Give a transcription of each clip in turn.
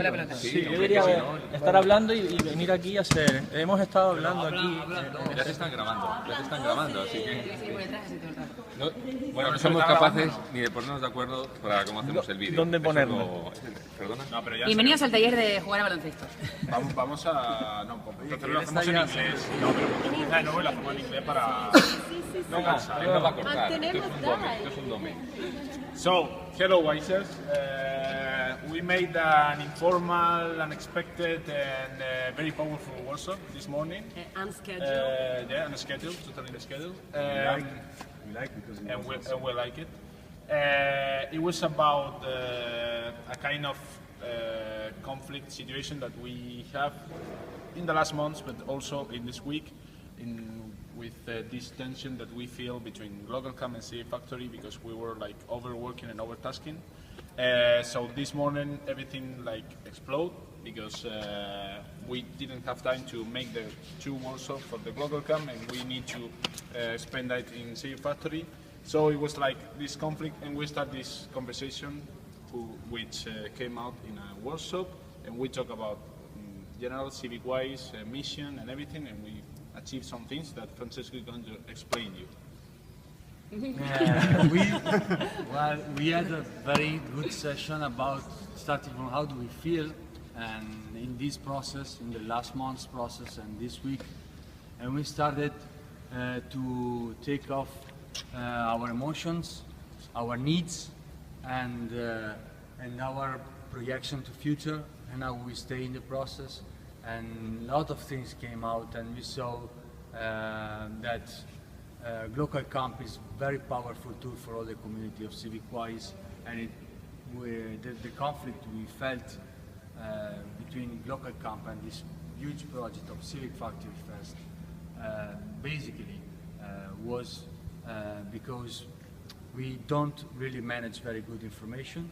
la pelota. Sí, yo diría estar hablando y venir aquí a hacer. Hemos estado hablando aquí. Ya se están grabando, así que... No, Bueno, no somos capaces ni de ponernos de acuerdo para cómo hacemos el vídeo. ¿Dónde ponerlo? ¿Perdona? No, pero ya Bienvenidos al taller de jugar a baloncesto. vamos a... No, entonces lo hacemos en inglés. No, pero empieza de nuevo y lo hacemos en inglés para... No, él nos va a cortar. Esto es un domain. So, hello Wisers. We made an informal, unexpected and very powerful workshop this morning. Unscheduled. Yeah, unscheduled, totally unscheduled. We like because it And was we like it. It was about a kind of conflict situation that we have in the last months, but also in this week, with this tension that we feel between GlocalCam and CA Factory because we were like overworking and overtasking. So this morning everything like exploded because we didn't have time to make the two workshops for the GlocalCam and we need to spend that in CA Factory. So it was like this conflict and we start this conversation which came out in a workshop and we talk about general civic-wise mission and everything and we achieve some things that Francesco is going to explain you. We had a very good session about starting from how do we feel and in this process, in the last month's process and this week, and we started to take off our emotions, our needs, and our projection to future and how we stay in the process. And a lot of things came out, and we saw that GlocalCamp is very powerful tool for all the community of CivicWise, and the conflict we felt between GlocalCamp and this huge project of Civic Factory Fest basically was because we don't really manage very good information.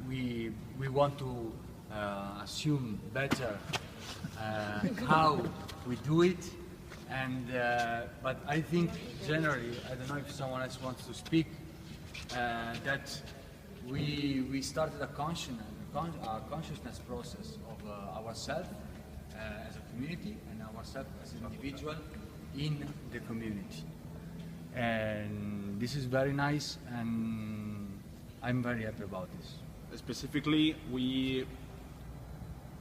We want to assume better how we do it, and but I think generally, I don't know if someone else wants to speak, that we started a consciousness process of ourselves as a community and ourselves as an individual in the community, and this is very nice, and I'm very happy about this. Specifically, we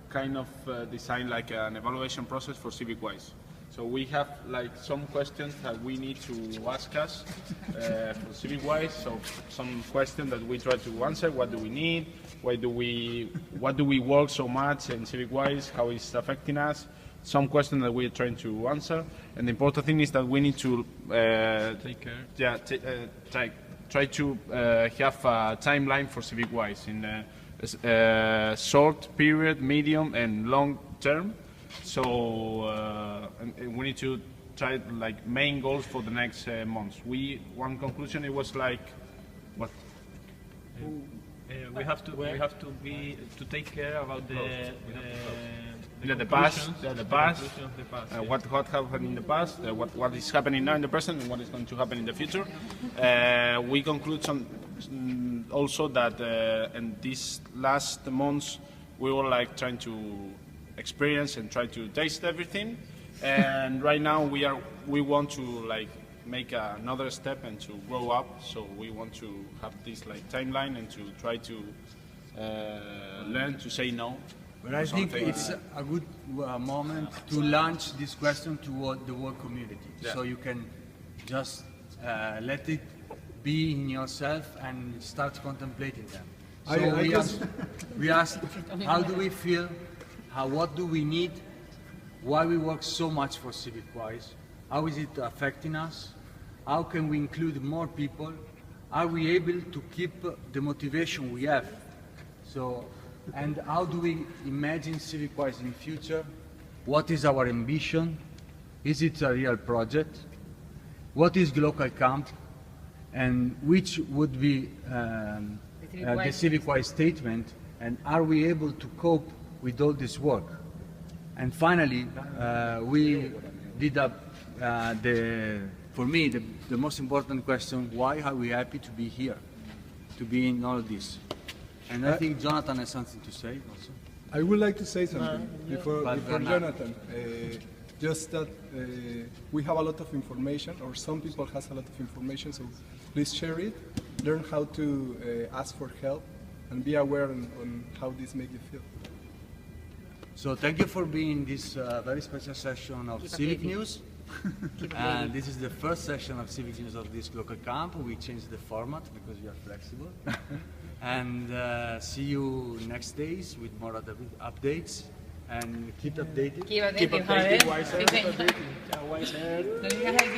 kind of designed like an evaluation process for CivicWise. So we have like some questions that we need to ask us for CivicWise. So some questions that we try to answer. What do we need? What do we work so much in CivicWise? How is it affecting us? Some questions that we're trying to answer. And the important thing is that we need to Take care. Yeah, try to have a timeline for CivicWise in short period, medium, and long term. So and we need to try like main goals for the next months. One conclusion it was like what? We have to take care about The past, conclusions. what happened in the past, what is happening now in the present, and what is going to happen in the future. We conclude also that in these last months we were like trying to experience and try to taste everything, and right now we want to like make another step and to grow up. So we want to have this like timeline and to try to learn to say no. But I think it's a good moment to launch this question to the whole community. Yeah. So you can just let it be in yourself and start contemplating them. So we asked, how do we feel? What do we need? Why we work so much for CivicWise? How is it affecting us? How can we include more people? Are we able to keep the motivation we have? So. And how do we imagine CivicWise in the future? What is our ambition? Is it a real project? What is GlocalCamp? And which would be the CivicWise statement? And are we able to cope with all this work? And finally, we did for me, the most important question, why are we happy to be here, to be in all this? And I think Jonathan has something to say also. I would like to say something before Bernard. Jonathan. Just that we have a lot of information, or some people has a lot of information, so please share it, learn how to ask for help, and be aware on how this makes you feel. So thank you for being in this very special session of Civic News. And this is the first session of Civic News of this local camp. We changed the format because we are flexible. And see you next days with more updates. And keep updated. Keep updating, joder. Sí, sí. No digas el